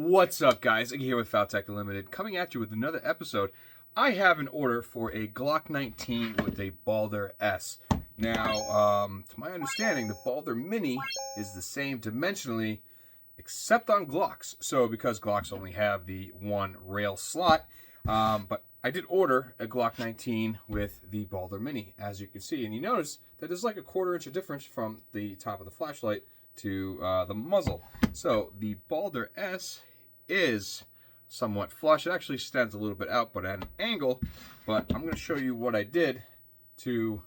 What's up, guys? Iggy here with Faltacunlimited, coming at you with another episode. I have an order for a Glock 19 with a BALDR S. Now, to my understanding, the BALDR Mini is the same dimensionally, except on Glocks. So, because Glocks only have the one rail slot, but I did order a Glock 19 with the BALDR Mini, as you can see. And you notice that there's like a 1/4 inch of difference from the top of the flashlight to the muzzle. So the BALDR S is somewhat flush. It actually stands a little bit out, but at an angle. But I'm going to show you what I did to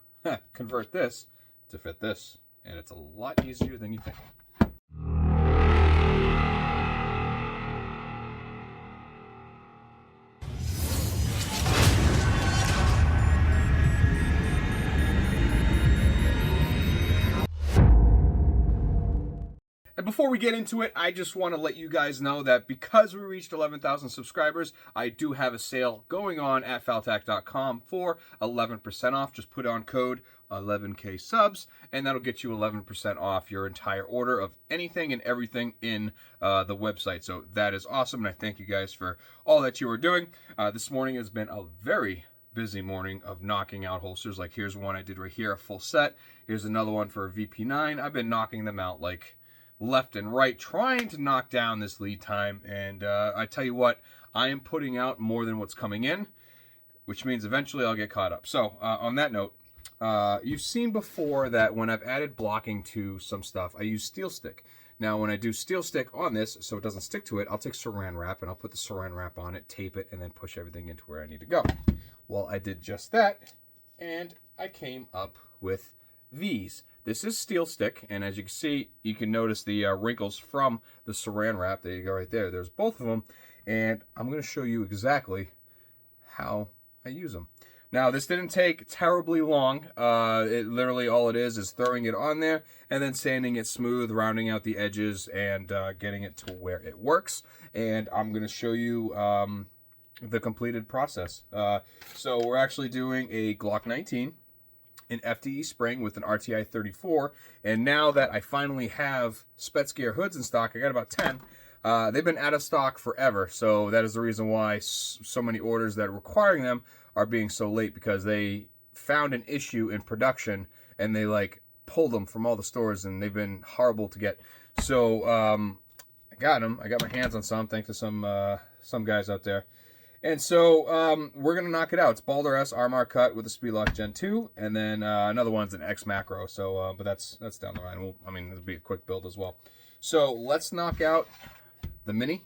convert this to fit this. And it's a lot easier than you think. And before we get into it, I just want to let you guys know that because we reached 11,000 subscribers, I do have a sale going on at FalTac.com for 11% off. Just put on code 11K subs, and that'll get you 11% off your entire order of anything and everything in the website. So that is awesome, and I thank you guys for all that you are doing. This morning has been a very busy morning of knocking out holsters. Like, here's one I did right here, a full set. Here's another one for a VP9. I've been knocking them out like left and right, trying to knock down this lead time. And I tell you what, I am putting out more than what's coming in, which means eventually I'll get caught up. So on that note, you've seen before that when I've added blocking to some stuff, I use steel stick. Now, when I do steel stick on this, so it doesn't stick to it, I'll take saran wrap and I'll put the saran wrap on it, tape it, and then push everything into where I need to go. Well, I did just that, and I came up with these. This is steel stick, and as you can see, you can notice the wrinkles from the saran wrap. There you go, right there. There's both of them, and I'm going to show you exactly how I use them. Now, this didn't take terribly long. It literally, all it is throwing it on there and then sanding it smooth, rounding out the edges, and getting it to where it works. And I'm going to show you the completed process. So we're actually doing a Glock 19. An FDE spring with an RTI 34, and now that I finally have Spets Gear hoods in stock, I got about 10. They've been out of stock forever, so that is the reason why so many orders that are requiring them are being so late, because they found an issue in production and they like pulled them from all the stores, and they've been horrible to get. So I got them. I got my hands on some, thanks to some guys out there. And so we're going to knock it out. It's BALDR S RMR cut with a Speedlock Gen 2, and then another one's an X macro. So, but that's down the line. I mean, it'll be a quick build as well. So let's knock out the Mini,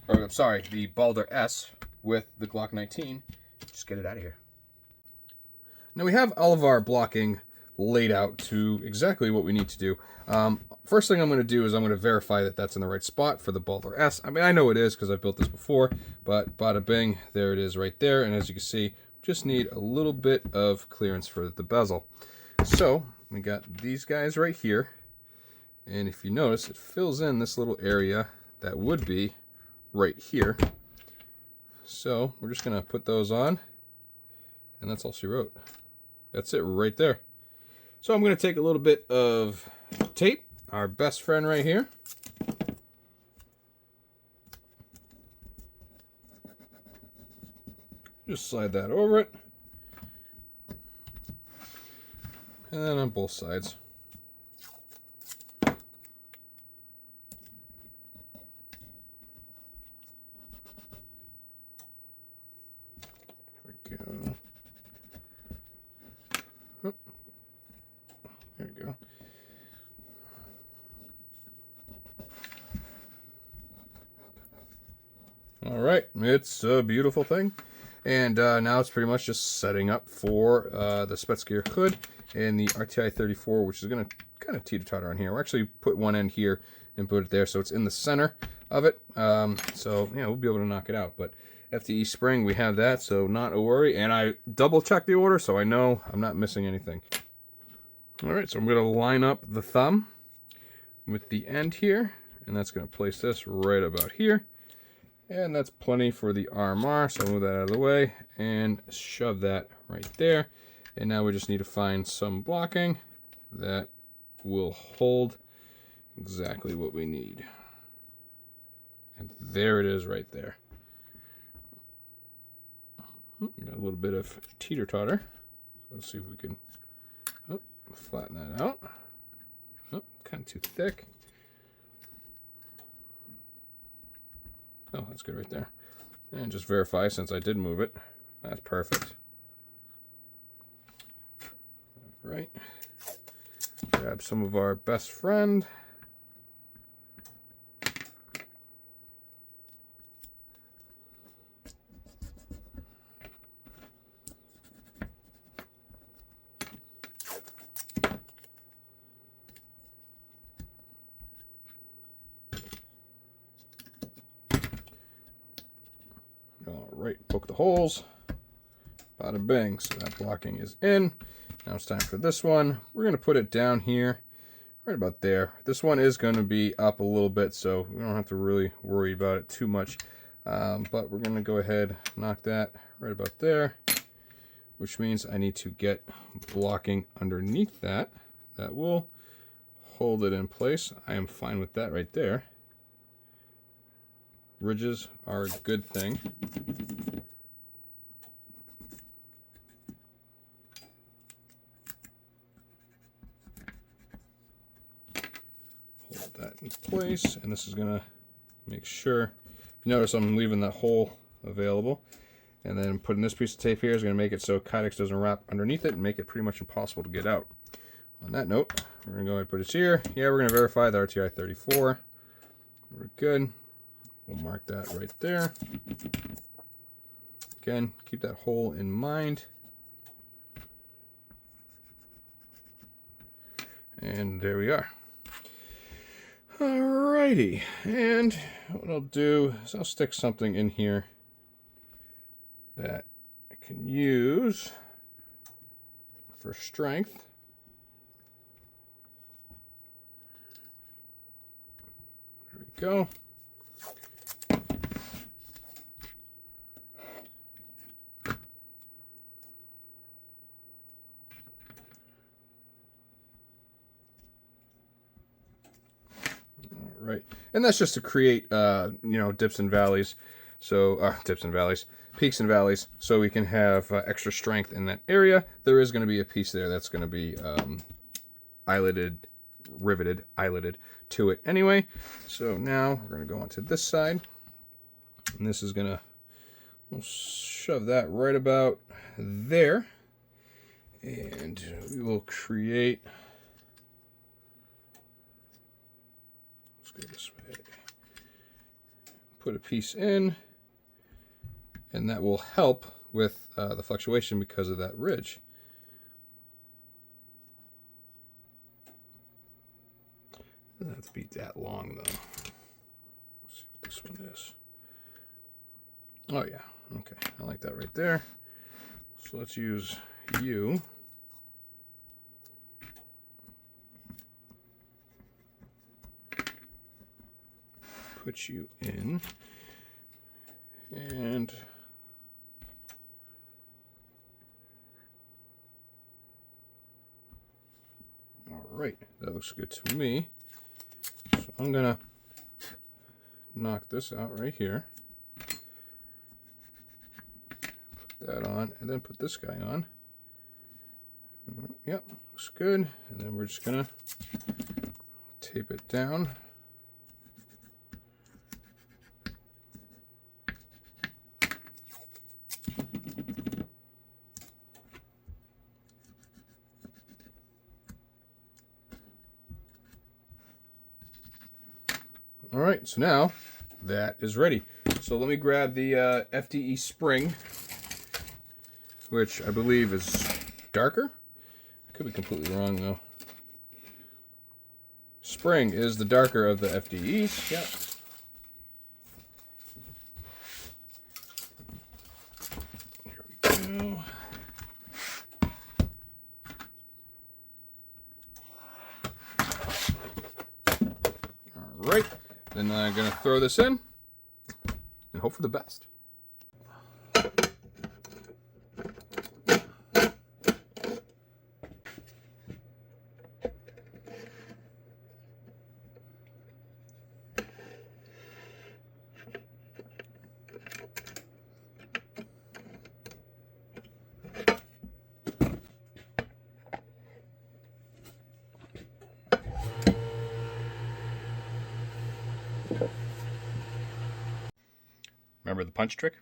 or I'm sorry, the BALDR S with the Glock 19. Just get it out of here. Now we have all of our blocking laid out to exactly what we need to do. First thing I'm going to do is I'm going to verify that that's in the right spot for the BALDR S. I mean, I know it is because I've built this before, but bada bing, there it is right there. And as you can see, just need a little bit of clearance for the bezel. So we got these guys right here. And if you notice, it fills in this little area that would be right here. So we're just going to put those on, and that's all she wrote. That's it right there. So I'm going to take a little bit of tape, our best friend right here. Just slide that over it. And then on both sides. There we go. Oh. There we go. All right, it's a beautiful thing. And now it's pretty much just setting up for the Spets Gear hood and the RTI 34, which is going to kind of teeter-totter on here. We'll actually put one end here and put it there so it's in the center of it. So, yeah, we'll be able to knock it out. But FDE spring, we have that, so not a worry. And I double-checked the order, so I know I'm not missing anything. All right, so I'm going to line up the thumb with the end here, and that's going to place this right about here. And that's plenty for the RMR, so I'll move that out of the way and shove that right there. And now we just need to find some blocking that will hold exactly what we need. And there it is right there. Got a little bit of teeter-totter. Let's see if we can flatten that out. Oh, kind of too thick. Oh, that's good right there. And just verify since I did move it. That's perfect. All right. Grab some of our best friend. Right, poke the holes, bada bing, so that blocking is in. Now it's time for this one. We're going to put it down here, right about there. This one is going to be up a little bit, so we don't have to really worry about it too much. But we're going to go ahead and knock that right about there, which means I need to get blocking underneath that. That will hold it in place. I am fine with that right there. Ridges are a good thing. Hold that in place, and this is gonna make sure. You notice I'm leaving that hole available, and then putting this piece of tape here is gonna make it so Kydex doesn't wrap underneath it and make it pretty much impossible to get out. On that note, we're gonna go ahead and put this here. Yeah, we're gonna verify the RTI 34. We're good. We'll mark that right there. Again, keep that hole in mind. And there we are. Alrighty, and what I'll do is I'll stick something in here that I can use for strength. There we go. Right, and that's just to create, you know, dips and valleys. So, dips and valleys, peaks and valleys, so we can have extra strength in that area. There is going to be a piece there that's going to be riveted to it anyway. So now we're going to go onto this side, and this is going to, we'll shove that right about there, and we will create. Go this way. Put a piece in, and that will help with the fluctuation because of that ridge. Doesn't have to be that long though. Let's see what this one is. Oh yeah, okay, I like that right there. So let's use you. Put you in, and all right, that looks good to me. So I'm gonna knock this out right here, put that on, and then put this guy on. Yep, looks good. And then we're just gonna tape it down. All right, so now that is ready. So let me grab the FDE spring, which I believe is darker. I could be completely wrong though. Spring is the darker of the FDEs. Yep. Here we go. All right. Then I'm going to throw this in and hope for the best. Remember the punch trick?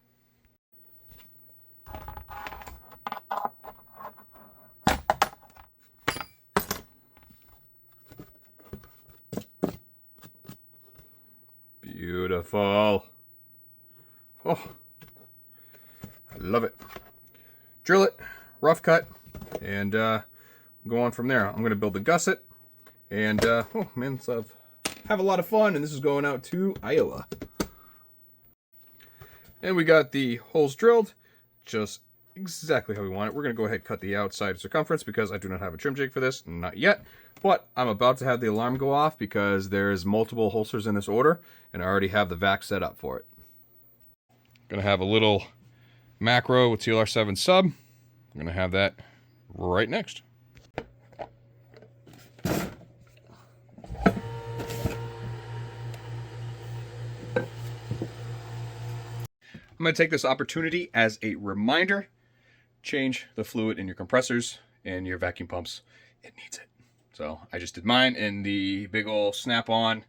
Beautiful. Oh, I love it. Drill it, rough cut, and go on from there. I'm going to build the gusset, and oh man, let's have a lot of fun. And this is going out to Iowa. And we got the holes drilled, just exactly how we want it. We're going to go ahead and cut the outside circumference because I do not have a trim jig for this, not yet. But I'm about to have the alarm go off because there's multiple holsters in this order, and I already have the vac set up for it. Going to have a little macro with TLR7 sub. I'm going to have that right next. I'm going to take this opportunity as a reminder. Change the fluid in your compressors and your vacuum pumps. It needs it. So I just did mine in the big old Snap-on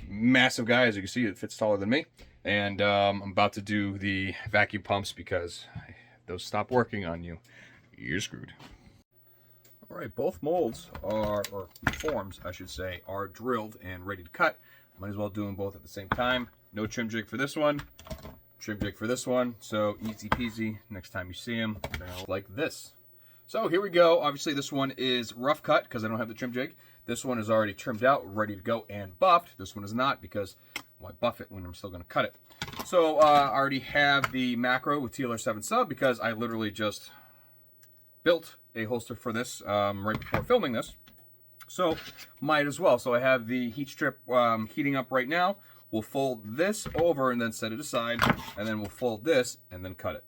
massive guy. As you can see, it fits taller than me. And I'm about to do the vacuum pumps because if those stop working on you, you're screwed. All right, both molds are, or forms I should say, are drilled and ready to cut. Might as well do them both at the same time. No trim jig for this one. Trim jig for this one, so easy peasy. Next time you see them, they're like this. So here we go. Obviously this one is rough cut because I don't have the trim jig. This one is already trimmed out, ready to go and buffed. This one is not because why buff it when I'm still going to cut it. So I already have the macro with TLR7 sub because I literally just built a holster for this right before filming this. So might as well. So I have the heat strip heating up right now. We'll fold this over and then set it aside, and then we'll fold this and then cut it.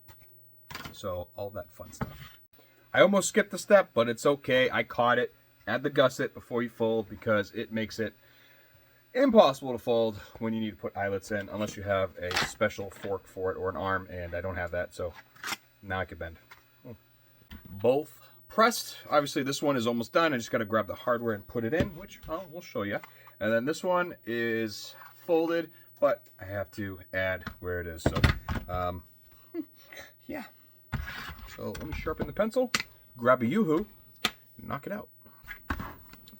So all that fun stuff. I almost skipped the step, but it's okay. I caught it. Add the gusset before you fold because it makes it impossible to fold when you need to put eyelets in, unless you have a special fork for it or an arm, and I don't have that, so now I can bend. Both pressed. Obviously this one is almost done. I just got to grab the hardware and put it in, which we'll show you. And then this one is folded, but I have to add where it is. So yeah, so let me sharpen the pencil, grab a yoo-hoo, knock it out.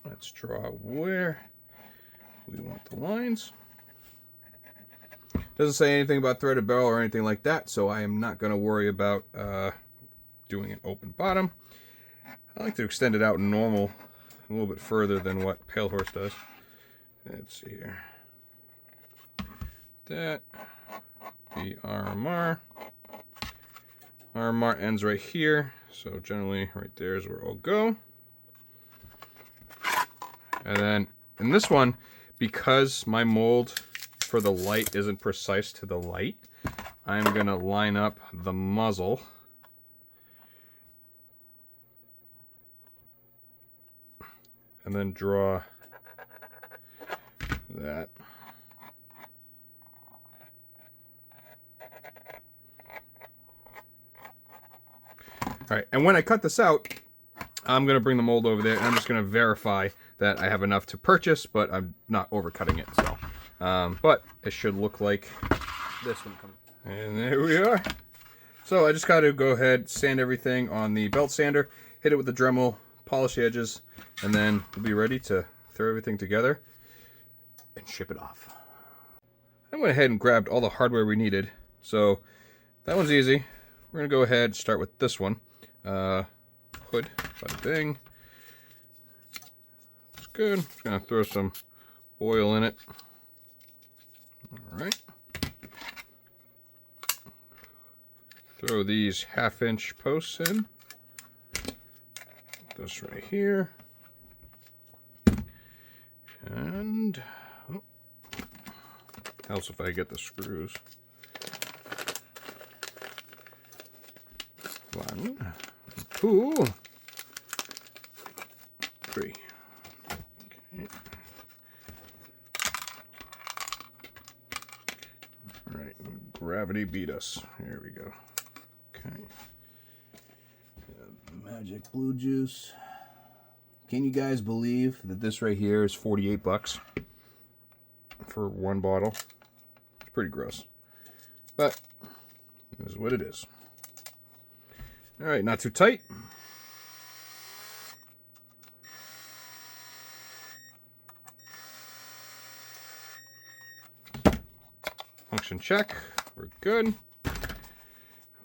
Let's draw where we want the lines. Doesn't say anything about threaded barrel or anything like that, so I am not going to worry about doing an open bottom. I like to extend it out normal a little bit further than what Palehorse does. Let's see here. That the RMR ends right here, so generally right there is where it'll go. And then in this one, because my mold for the light isn't precise to the light, I'm gonna line up the muzzle and then draw that. All right, and when I cut this out, I'm going to bring the mold over there, and I'm just going to verify that I have enough to purchase, but I'm not overcutting it. So, but it should look like this one comes. And there we are. So I just got to go ahead, sand everything on the belt sander, hit it with the Dremel, polish the edges, and then we'll be ready to throw everything together and ship it off. I went ahead and grabbed all the hardware we needed, so that one's easy. We're going to go ahead and start with this one. Hood, bada bing. It's good. Just gonna throw some oil in it. All right. Throw these 1/2-inch posts in. This right here. And helps if I get the screws. 1, 2, 3. Okay. All right, gravity beat us. Here we go. Okay. Magic blue juice. Can you guys believe that this right here is 48 bucks for one bottle? It's pretty gross. but it is what it is. All right, not too tight. Function check. We're good.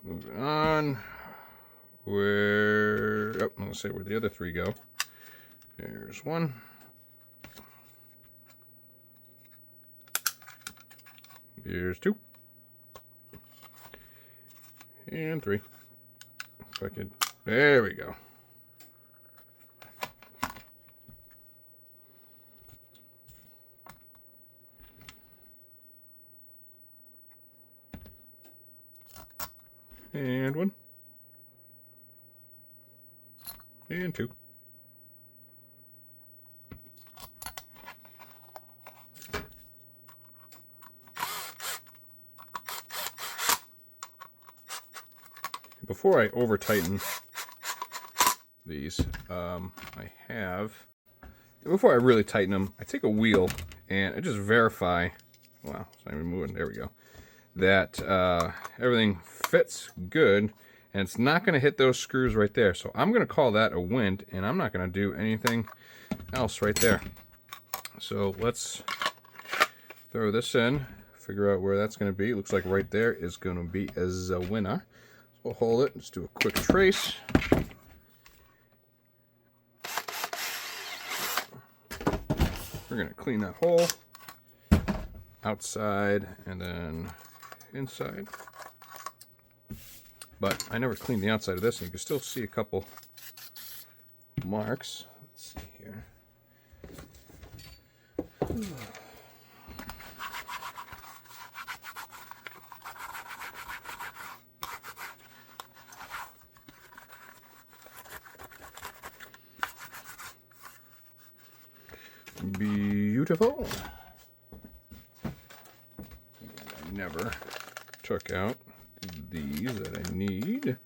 Moving on. Where? Oh, I'm gonna say where the other three go. There's one. Here's two. And three. If I could. There we go. And one. And two. Before I over tighten these, before I really tighten them, I take a wheel and I just verify, wow, it's not even moving, there we go, that everything fits good and it's not going to hit those screws right there. So I'm going to call that a wind and I'm not going to do anything else right there. So let's throw this in, figure out where that's going to be. It looks like right there is going to be as a winner. So we'll hold it, just do a quick trace. We're going to clean that hole outside and then inside. But I never cleaned the outside of this, and you can still see a couple marks. Let's see here. Beautiful. I never took out these that I need. Here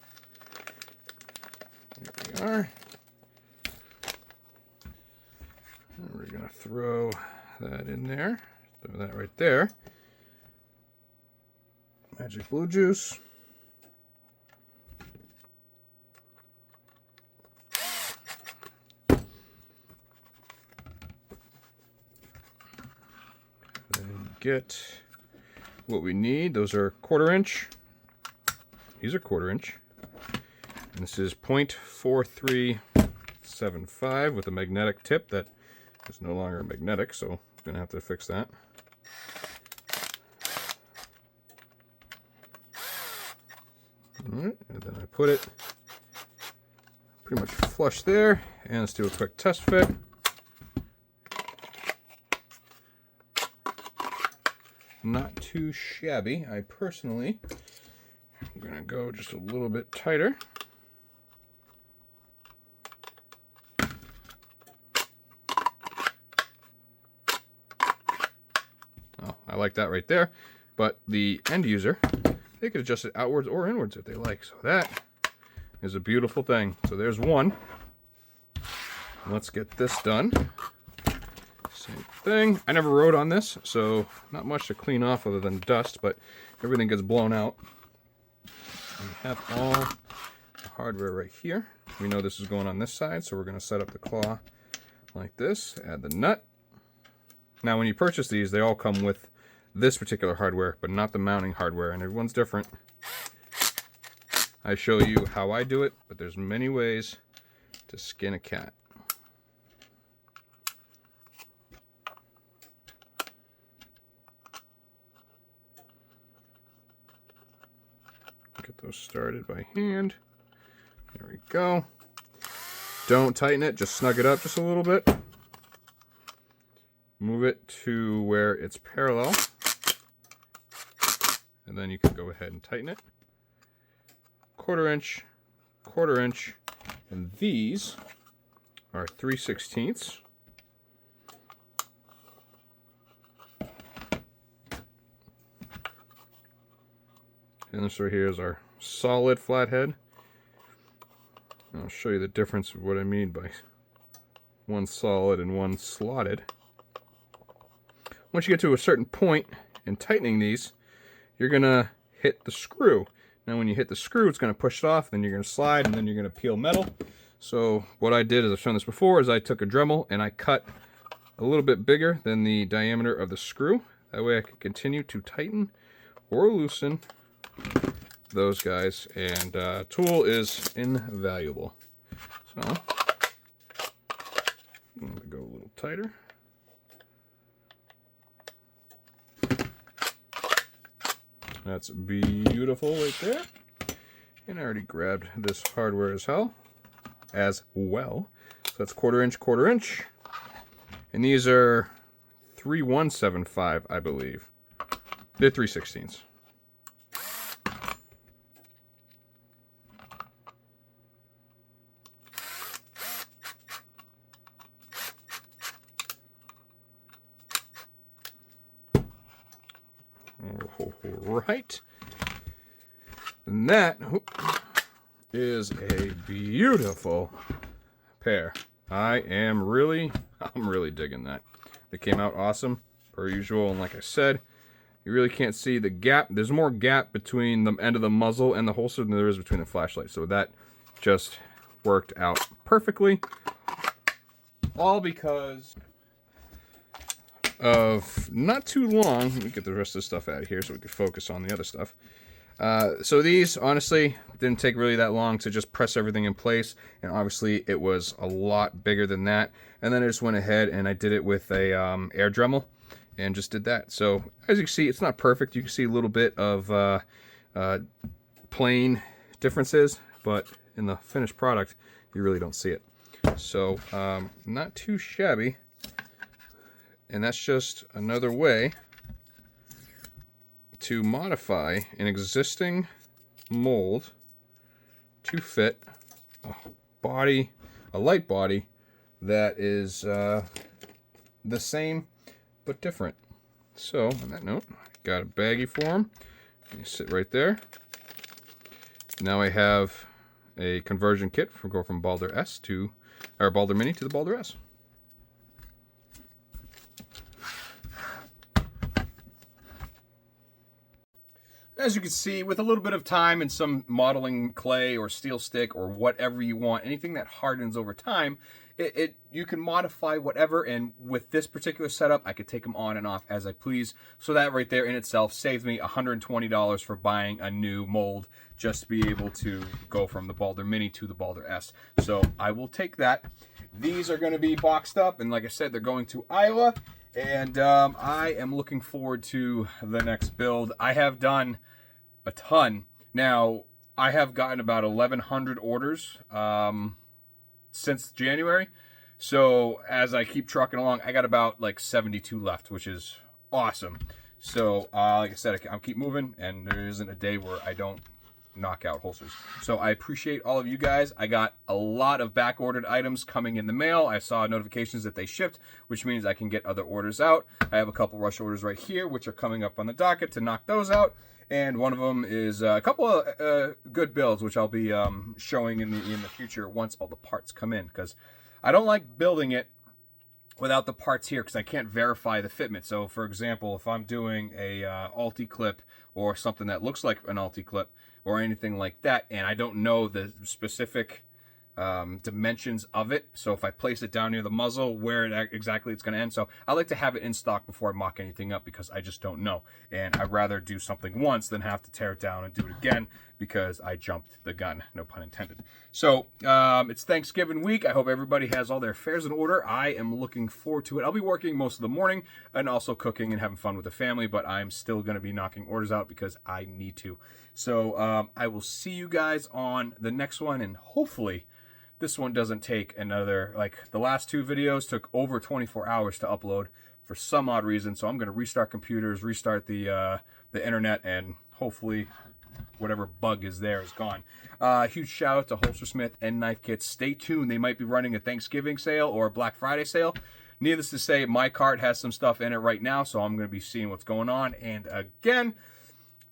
we are. And we're going to throw that in there. Throw that right there. Magic blue juice. And get what we need. Those are 1/4 inch. These are 1/4 inch. And this is 0.4375 with a magnetic tip that is no longer magnetic, so I'm going to have to fix that. All right, and then I put it pretty much flush there, and let's do a quick test fit. Not too shabby. I personally am going to go just a little bit tighter. Oh, I like that right there. But the end user, they could adjust it outwards or inwards if they like. So that is a beautiful thing. So there's one. Let's get this done. Same thing. I never rode on this, so not much to clean off other than dust, but everything gets blown out. We have all the hardware right here. We know this is going on this side, so we're going to set up the claw like this. Add the nut. Now, when you purchase these, they all come with this particular hardware, but not the mounting hardware, and everyone's different. I show you how I do it, but there's many ways to skin a cat. Get those started by hand. There we go. Don't tighten it, just snug it up just a little bit. Move it to where it's parallel. And then you can go ahead and tighten it. 1/4 inch, 1/4 inch, and these are 3/16. And this right here is our solid flathead. And I'll show you the difference of what I mean by one solid and one slotted. Once you get to a certain point in tightening these, you're gonna hit the screw. Now when you hit the screw, it's going to push it off, then you're going to slide, and then you're going to peel metal. So what I did, as I've shown this before, is I took a Dremel and I cut a little bit bigger than the diameter of the screw. That way I can continue to tighten or loosen those guys, and tool is invaluable. So I'm going to go a little tighter. That's beautiful right there. And I already grabbed this hardware as well. So that's quarter inch. And these are 3175, I believe. They're 3/16. Right. And that is a beautiful pair. I'm really digging that. They came out awesome, per usual, and like I said, you really can't see the gap. There's more gap between the end of the muzzle and the holster than there is between the flashlight. So that just worked out perfectly. All because of not too long. Let me get the rest of the stuff out of here so we can focus on the other stuff. So these, honestly, didn't take really that long to just press everything in place, and obviously it was a lot bigger than that. And then I just went ahead and I did it with a air Dremel and just did that. So as you can see, it's not perfect. You can see a little bit of plane differences, but in the finished product, you really don't see it. So not too shabby. And that's just another way to modify an existing mold to fit a light body that is the same but different. So on that note, I got a baggie for them. You sit right there. Now I have a conversion kit for go from BALDR S to, or BALDR Mini to the BALDR S. As you can see, with a little bit of time and some modeling clay or steel stick or whatever you want, anything that hardens over time, you can modify whatever. And with this particular setup, I could take them on and off as I please. So that right there in itself saves me $120 for buying a new mold just to be able to go from the BALDR Mini to the BALDR S. So I will take that. These are going to be boxed up, and like I said, they're going to Iowa. And I am looking forward to the next build. I have done a ton. Now, I have gotten about 1,100 orders since January. So as I keep trucking along, I got about like 72 left, which is awesome. So like I said, I'll keep moving, and there isn't a day where I don't knock out holsters. So I appreciate all of you guys. I got a lot of back ordered items coming in the mail. I saw notifications that they shipped, which means I can get other orders out. I have a couple rush orders right here, which are coming up on the docket to knock those out. And one of them is a couple of good builds, which I'll be showing in the future once all the parts come in, because I don't like building it without the parts here because I can't verify the fitment. So for example, if I'm doing a Alti clip or something that looks like an Alti clip or anything like that, and I don't know the specific dimensions of it, so if I place it down near the muzzle, where exactly it's going to end. So I like to have it in stock before I mock anything up, because I just don't know, and I'd rather do something once than have to tear it down and do it again because I jumped the gun, no pun intended. So it's Thanksgiving week. I hope everybody has all their affairs in order. I am looking forward to it. I'll be working most of the morning and also cooking and having fun with the family, but I'm still going to be knocking orders out because I need to. So I will see you guys on the next one, and hopefully this one doesn't take another, like the last two videos took over 24 hours to upload for some odd reason. So I'm going to restart computers, restart the internet, and hopefully whatever bug is there is gone. Huge shout out to Holstersmith and Knife Kits. Stay tuned. They might be running a Thanksgiving sale or a Black Friday sale. Needless to say, my cart has some stuff in it right now, so I'm going to be seeing what's going on. And again,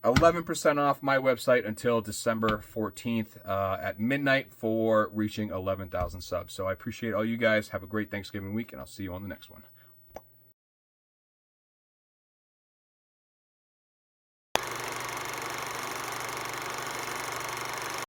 11% off my website until December 14th at midnight for reaching 11,000 subs. So I appreciate all you guys. Have a great Thanksgiving week, and I'll see you on the next one.